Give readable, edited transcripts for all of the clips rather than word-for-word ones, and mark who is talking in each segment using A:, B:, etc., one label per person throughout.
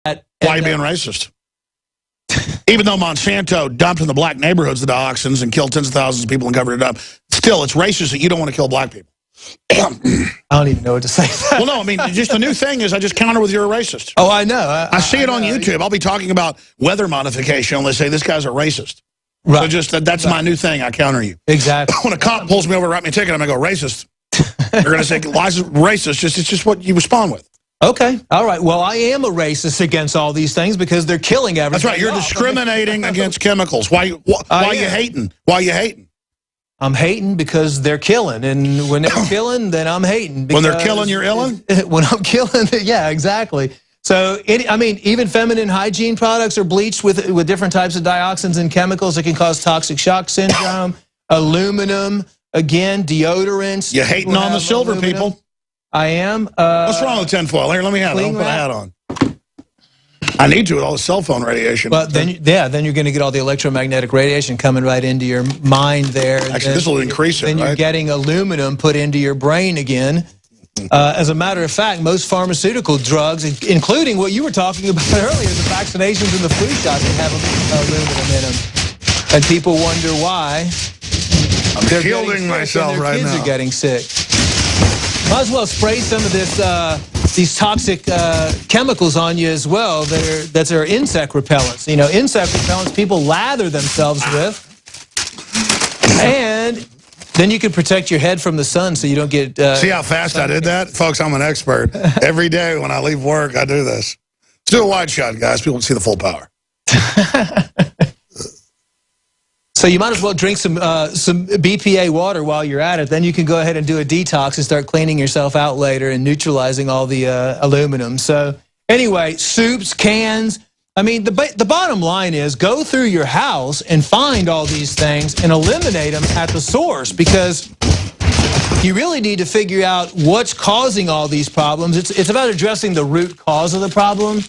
A: Why are you being racist? Even though Monsanto dumped in the black neighborhoods the dioxins and killed tens of thousands of people and covered it up, still, it's racist that you don't want to kill black people.
B: I don't even know what to say.
A: Well, no, I mean, just the new thing is I just counter with you're a racist.
B: Oh, I know.
A: I see it on YouTube. I'll be talking about weather modification and they say this guy's a racist. Right. So just that's my new thing. I counter you.
B: Exactly.
A: When a cop pulls me over to write me a ticket, I'm going to go racist. They're going to say, why is it racist? It's just what you respond with.
B: Okay. All right. Well, I am a racist against all these things because they're killing everything.
A: That's right. You're discriminating against chemicals. Why you hating? Why are you hating?
B: I'm hating because they're killing. And when they're killing, then I'm hating.
A: When they're killing, you're illing?
B: When I'm killing, yeah, exactly. So, I mean, even feminine hygiene products are bleached with different types of dioxins and chemicals that can cause toxic shock syndrome. Aluminum, again, deodorants.
A: You're hating on the silver people.
B: I am.
A: What's wrong with tinfoil? Here, let me have it. I'll put a hat on. I need to with all the cell phone radiation.
B: But then, then you're going to get all the electromagnetic radiation coming right into your mind there.
A: Actually, this will increase it,
B: Then you're getting aluminum put into your brain again. As a matter of fact, most pharmaceutical drugs, including what you were talking about earlier, the vaccinations and the flu shots, they have aluminum in them. And people wonder why.
A: I'm shielding myself right now.
B: Kids are getting sick. Might as well spray some of this, these toxic chemicals on you as well. That are insect repellents. You know, insect repellents people lather themselves with. And then you can protect your head from the sun so you don't get...
A: See how fast I did that? Folks, I'm an expert. Every day when I leave work, I do this. Let's do a wide shot, guys. People can see the full power.
B: So you might as well drink some BPA water while you're at it. Then you can go ahead and do a detox and start cleaning yourself out later and neutralizing all the aluminum. So anyway, soups, cans. I mean, the bottom line is go through your house and find all these things and eliminate them at the source, because you really need to figure out what's causing all these problems. It's about addressing the root cause of the problem,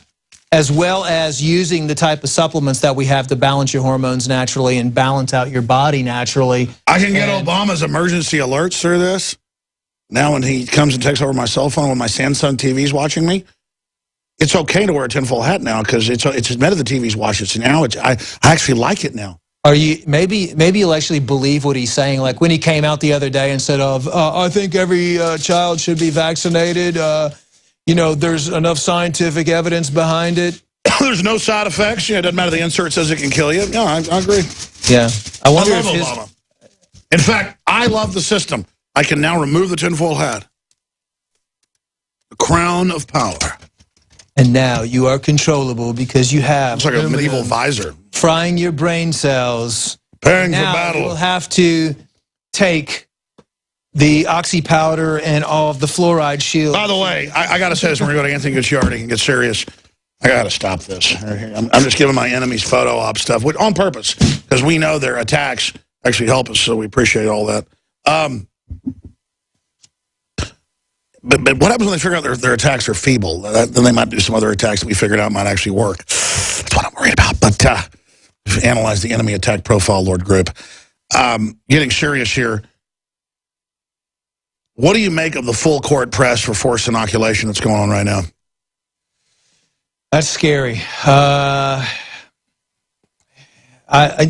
B: as well as using the type of supplements that we have to balance your hormones naturally and balance out your body naturally.
A: I can get Obama's emergency alerts through this. Now when he comes and takes over my cell phone when my Samsung TV's watching me, it's okay to wear a tinfoil hat now because it's admitted the TV's watching it. So now I actually like it now.
B: Are you maybe you'll actually believe what he's saying? Like when he came out the other day and said, I think every child should be vaccinated. You know, there's enough scientific evidence behind it.
A: There's no side effects. Yeah, it doesn't matter. The insert says it can kill you. Yeah, I agree.
B: Yeah. I wonder
A: love
B: if
A: Obama. In fact, I love the system. I can now remove the tinfoil hat. The crown of power.
B: And now you are controllable because you have...
A: It's like a medieval visor.
B: Frying your brain cells.
A: Preparing for battle.
B: You'll have to take the oxy powder and all of the fluoride shield.
A: By the way, I got to say this when we go to Anthony Gucciardi and get serious. I got to stop this. I'm just giving my enemies photo op stuff on purpose because we know their attacks actually help us, so we appreciate all that. But what happens when they figure out their attacks are feeble? Then they might do some other attacks that we figured out might actually work. That's what I'm worried about. But analyze the enemy attack profile, Lord Group. Getting serious here. What do you make of the full court press for forced inoculation that's going on right now?
B: That's scary.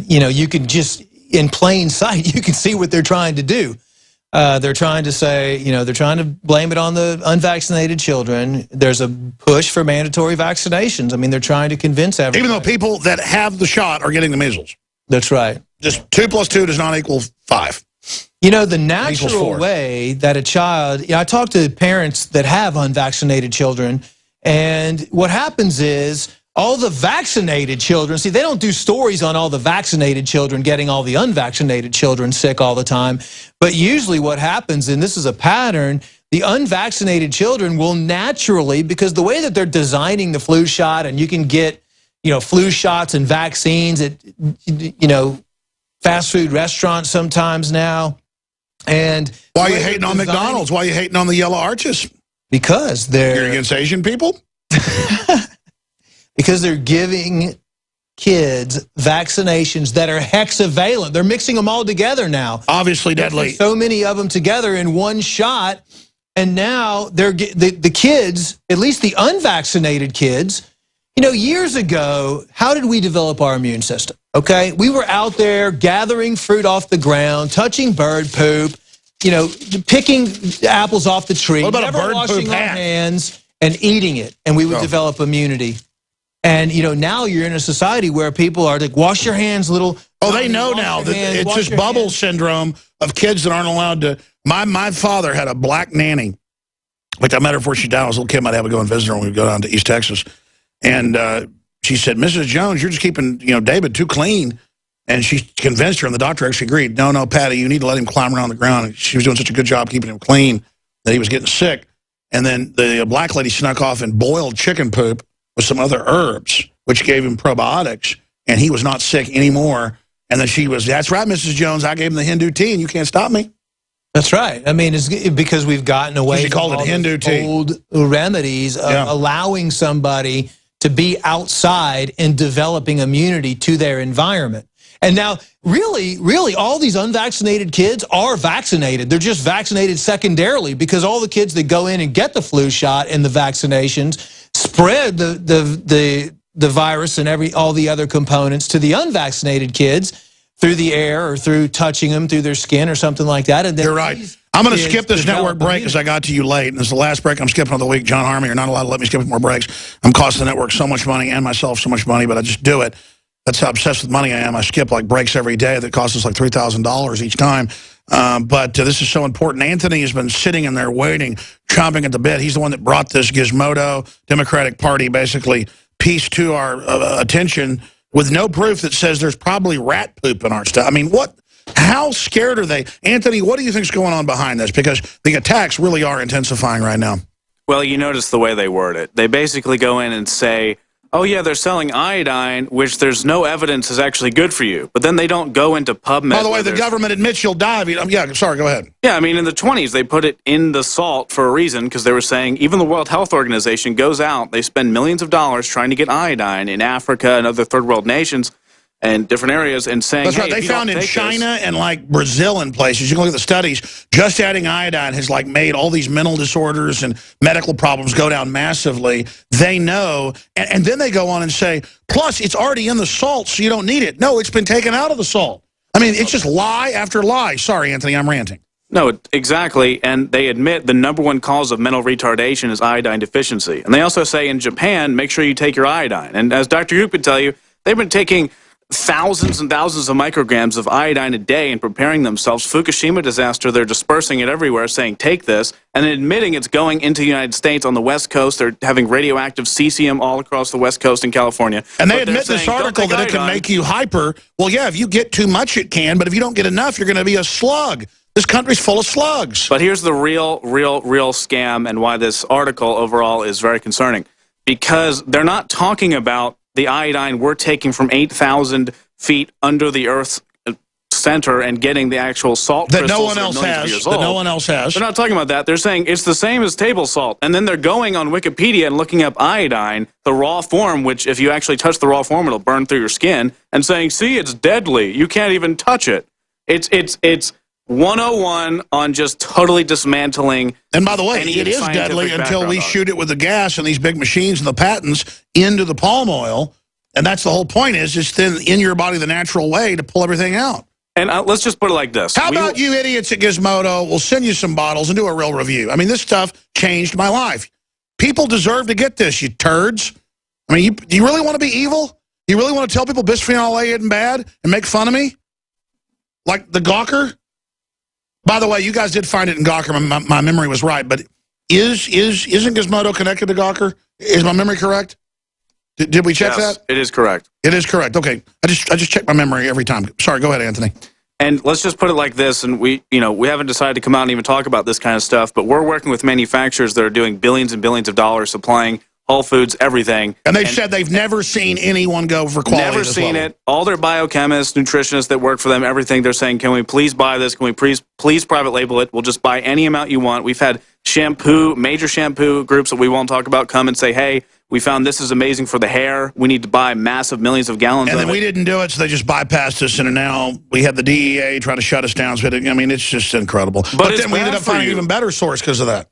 B: You know, you can just, in plain sight, you can see what they're trying to do. They're trying to say, you know, they're trying to blame it on the unvaccinated children. There's a push for mandatory vaccinations. I mean, they're trying to convince everyone.
A: Even though people that have the shot are getting the measles.
B: That's right.
A: Just 2 + 2 does not equal 5.
B: You know, the natural way that a child, you know, I talk to parents that have unvaccinated children, and what happens is all the vaccinated children, see, they don't do stories on all the vaccinated children getting all the unvaccinated children sick all the time. But usually what happens, and this is a pattern, the unvaccinated children will naturally, because the way that they're designing the flu shot, and you can get, you know, flu shots and vaccines at, you know, fast food restaurants sometimes now. And
A: why are you hating on McDonald's? Why are you hating on the Yellow Arches?
B: Because you're
A: against Asian people?
B: Because they're giving kids vaccinations that are hexavalent. They're mixing them all together now.
A: Obviously deadly.
B: So many of them together in one shot. And now they're the kids, at least the unvaccinated kids, You know, years ago, how did we develop our immune system? Okay, we were out there gathering fruit off the ground, touching bird poop, you know, picking apples off the tree,
A: what about
B: never
A: a bird
B: washing
A: poop
B: our
A: hat?
B: hands and eating it, and we would develop immunity. And you know, now you're in a society where people are like, wash your hands, little.
A: Oh, they know now that it's this bubble syndrome of kids that aren't allowed to. My father had a black nanny, which I met her before she died. I was a little kid. I'd have to go and visit her when we go down to East Texas, and she said, "Mrs. Jones, you're just keeping David too clean." And she convinced her, and the doctor actually agreed. No, Patty, you need to let him climb around the ground. And she was doing such a good job keeping him clean that he was getting sick. And then the black lady snuck off and boiled chicken poop with some other herbs, which gave him probiotics, and he was not sick anymore. And then she was, that's right, Mrs. Jones, I gave him the Hindu tea, and you can't stop me.
B: That's right. I mean, it's because we've gotten away from all
A: Hindu tea.
B: Old remedies of allowing somebody to be outside and developing immunity to their environment. And now, really, all these unvaccinated kids are vaccinated. They're just vaccinated secondarily because all the kids that go in and get the flu shot and the vaccinations spread the virus and all the other components to the unvaccinated kids through the air or through touching them through their skin or something like that. And then
A: you're right. I'm going to skip this network break because I got to you late. And this is the last break I'm skipping of the week. John Harmon, you're not allowed to let me skip more breaks. I'm costing the network so much money and myself so much money, but I just do it. That's how obsessed with money I am. I skip like breaks every day that cost us like $3,000 each time. But this is so important. Anthony has been sitting in there waiting, chomping at the bit. He's the one that brought this Gizmodo Democratic Party basically piece to our attention with no proof that says there's probably rat poop in our stuff. I mean, what? How scared are they? Anthony, what do you think is going on behind this? Because the attacks really are intensifying right now.
C: Well, you notice the way they word it. They basically go in and say, oh, yeah, they're selling iodine, which there's no evidence is actually good for you. But then they don't go into PubMed.
A: By the way, the government admits you'll die. Yeah, sorry, go ahead.
C: Yeah, I mean, in the 20s, they put it in the salt for a reason because they were saying even the World Health Organization goes out, they spend millions of dollars trying to get iodine in Africa and other third world nations and different areas and saying,
A: that's right. They found in China and like Brazil and places, you can look at the studies, just adding iodine has like made all these mental disorders and medical problems go down massively. They know, and then they go on and say, plus it's already in the salt, so you don't need it. No, it's been taken out of the salt. I mean, it's just lie after lie. Sorry, Anthony, I'm ranting.
C: No, exactly, and they admit the #1 cause of mental retardation is iodine deficiency. And they also say in Japan, make sure you take your iodine. And as Dr. Hu could tell you, they've been taking thousands and thousands of micrograms of iodine a day and preparing themselves. Fukushima disaster, they're dispersing it everywhere, saying take this, and admitting it's going into the United States on the West Coast. They're having radioactive cesium all across the West Coast in California.
A: And they admit this article that it can make you hyper. Well, yeah, if you get too much, it can, but if you don't get enough, you're going to be a slug. This country's full of slugs.
C: But here's the real scam and why this article overall is very concerning. Because they're not talking about the iodine we're taking from 8,000 feet under the Earth's center and getting the actual salt
A: that
C: crystals
A: no one else has. That no one else has.
C: They're not talking about that. They're saying it's the same as table salt. And then they're going on Wikipedia and looking up iodine, the raw form, which if you actually touch the raw form, it'll burn through your skin, and saying, see, it's deadly. You can't even touch it. It's 101 on just totally dismantling.
A: And by the way, it is deadly until we shoot it with the gas and these big machines and the patents into the palm oil. And that's the whole point, is it's then in your body the natural way to pull everything out.
C: And let's just put it like this.
A: How about you idiots at Gizmodo? We'll send you some bottles and do a real review. I mean, this stuff changed my life. People deserve to get this, you turds. I mean, do you really want to be evil? You really want to tell people bisphenol A isn't bad and make fun of me? Like the Gawker? By the way, you guys did find it in Gawker. My memory was right, but isn't Gizmodo connected to Gawker? Is my memory correct? Did we check that?
C: It is correct. It
A: is correct. Okay, I just check my memory every time. Sorry, go ahead, Anthony.
C: And let's just put it like this, and we haven't decided to come out and even talk about this kind of stuff, but we're working with manufacturers that are doing billions and billions of dollars supplying Whole Foods, everything.
A: And they've said they've never seen anyone go for quality.
C: Never seen it. All their biochemists, nutritionists that work for them, everything, they're saying, can we please buy this? Can we please private label it? We'll just buy any amount you want. We've had major shampoo groups that we won't talk about come and say, hey, we found this is amazing for the hair. We need to buy massive millions of gallons of it.
A: And then we didn't do it, so they just bypassed us, and now we had the DEA try to shut us down. So I mean, it's just incredible. But then we ended up finding an even better source because of that.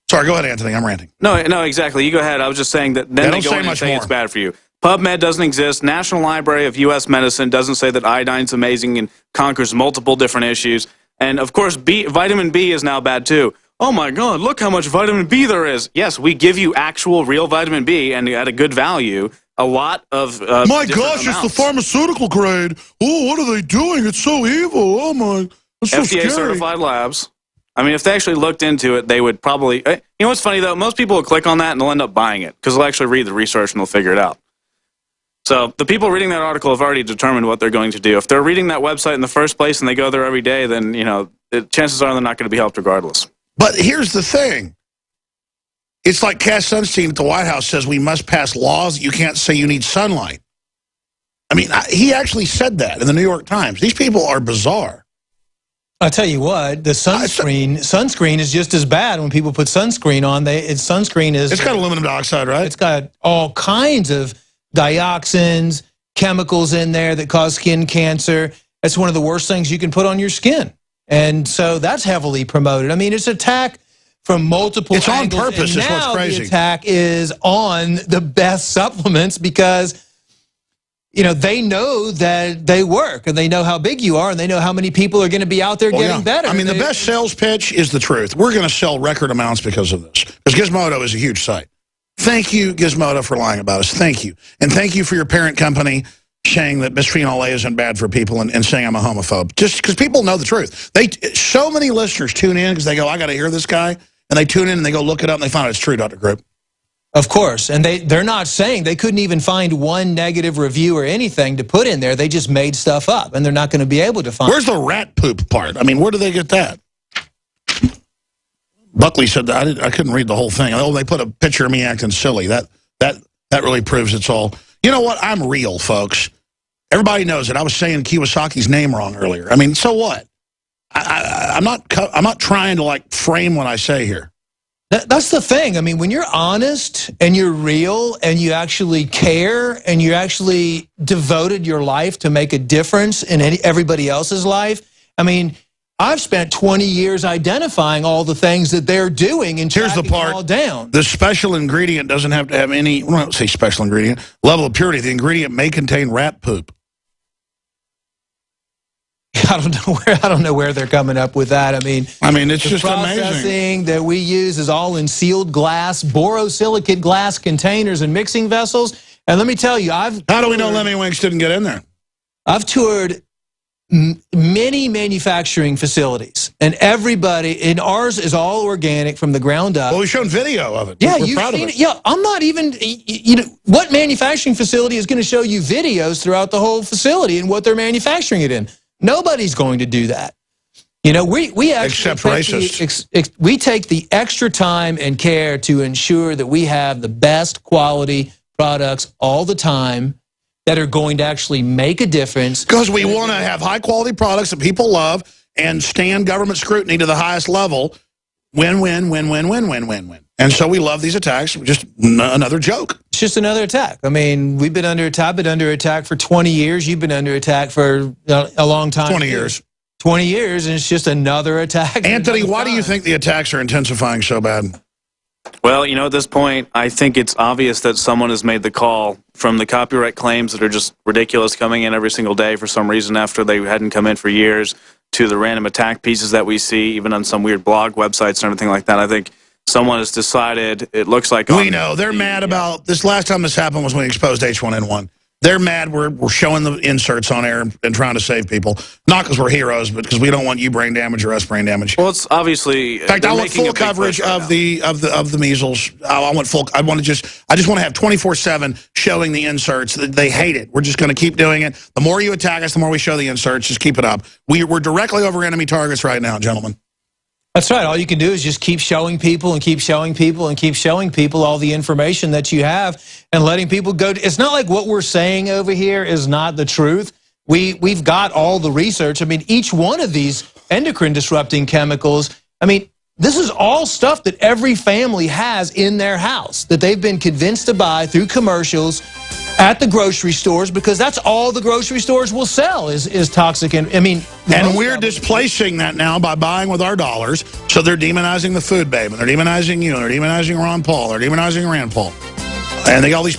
A: Sorry, go ahead, Anthony. I'm ranting.
C: No, exactly. You go ahead. I was just saying that then they go in and say it's bad for you. PubMed doesn't exist. National Library of U.S. Medicine doesn't say that iodine's amazing and conquers multiple different issues. And, of course, vitamin B is now bad, too. Oh, my God, look how much vitamin B there is. Yes, we give you actual real vitamin B and at a good value. A lot of
A: my gosh, it's the pharmaceutical grade. Oh, what are they doing? It's so evil. Oh, my. It's so
C: FDA certified labs. I mean, if they actually looked into it, they would probably... You know what's funny, though? Most people will click on that and they'll end up buying it because they'll actually read the research and they'll figure it out. So the people reading that article have already determined what they're going to do. If they're reading that website in the first place and they go there every day, then, you know, chances are they're not going to be helped regardless.
A: But here's the thing. It's like Cass Sunstein at the White House says we must pass laws that you can't say you need sunlight. I mean, he actually said that in the New York Times. These people are bizarre.
B: I'll tell you what, the sunscreen is just as bad when people put sunscreen on. It's got
A: aluminum dioxide, right?
B: It's got all kinds of dioxins, chemicals in there that cause skin cancer. That's one of the worst things you can put on your skin. And so that's heavily promoted. I mean, it's attack from multiple angles.
A: It's on purpose, is what's crazy.
B: The attack is on the best supplements because, you know, they know that they work and they know how big you are and they know how many people are going to be out there getting better.
A: I mean, the best sales pitch is the truth. We're going to sell record amounts because of this. Because Gizmodo is a huge site. Thank you, Gizmodo, for lying about us. Thank you. And thank you for your parent company saying that bisphenol A isn't bad for people and saying I'm a homophobe. Just because people know the truth. So many listeners tune in because they go, I got to hear this guy. And they tune in and they go look it up and they find out it's true, Dr. Group.
B: Of course. And they're not saying, they couldn't even find one negative review or anything to put in there. They just made stuff up and they're not going to be able to find.
A: Where's the rat poop part? I mean, where do they get that? Buckley said that. I couldn't read the whole thing. Oh, they put a picture of me acting silly. That really proves it's all. You know what? I'm real, folks. Everybody knows it. I was saying Kiyosaki's name wrong earlier. I mean, so what? I'm not trying to like frame what I say here.
B: That's the thing. I mean, when you're honest and you're real and you actually care and you actually devoted your life to make a difference in everybody else's life, I mean, I've spent 20 years identifying all the things that they're doing and tracking them all down.
A: The special ingredient doesn't have to have any, well, I don't say special ingredient, level of purity. The ingredient may contain rat poop.
B: I don't know where they're coming up with that. I mean,
A: it's just amazing.
B: The processing that we use is all in sealed glass, borosilicate glass containers and mixing vessels. And let me tell you, how
A: do we know Lemmy Winks didn't get in there?
B: I've toured many manufacturing facilities, and everybody, and ours is all organic from the ground up.
A: Well, we've shown video of it.
B: Yeah,
A: you've seen it.
B: Yeah, I'm not even, you know, what manufacturing facility is going to show you videos throughout the whole facility and what they're manufacturing it in? Nobody's going to do that. You know, we actually
A: except racists.
B: We take the extra time and care to ensure that we have the best quality products all the time that are going to actually make a difference.
A: Because we want to have high-quality products that people love and stand government scrutiny to the highest level. Win, win, win, win, win, win, win, win. And so we love these attacks. Just another joke.
B: It's just another attack. I mean, we've been under attack. I've been under attack for 20 years. You've been under attack for a long time.
A: 20 years.
B: 20 years, and it's just another attack.
A: Anthony, why do you think the attacks are intensifying so bad?
C: Well, you know, at this point, I think it's obvious that someone has made the call from the copyright claims that are just ridiculous coming in every single day for some reason after they hadn't come in for years, to the random attack pieces that we see, even on some weird blog websites and everything like that. I think someone has decided, it looks like...
A: We know. They're mad about... This last time this happened was when we exposed H1N1. They're mad we're showing the inserts on air and trying to save people. Not because we're heroes, but because we don't want you brain damage or us brain damage.
C: Well, it's obviously...
A: In fact, I want full coverage of the measles. I want full... I just want to have 24/7 showing the inserts. They hate it. We're just going to keep doing it. The more you attack us, the more we show the inserts. Just keep it up. We're directly over enemy targets right now, gentlemen.
B: That's right. All you can do is just keep showing people and keep showing people and keep showing people all the information that you have and letting people go. It's not like what we're saying over here is not the truth. We've got all the research. I mean, each one of these endocrine disrupting chemicals, I mean, this is all stuff that every family has in their house that they've been convinced to buy through commercials at the grocery stores, because that's all the grocery stores will sell is toxic. And I mean,
A: and we're displacing that now by buying with our dollars. So they're demonizing the food babe, and they're demonizing you, and they're demonizing Ron Paul, they're demonizing Rand Paul, and they got all these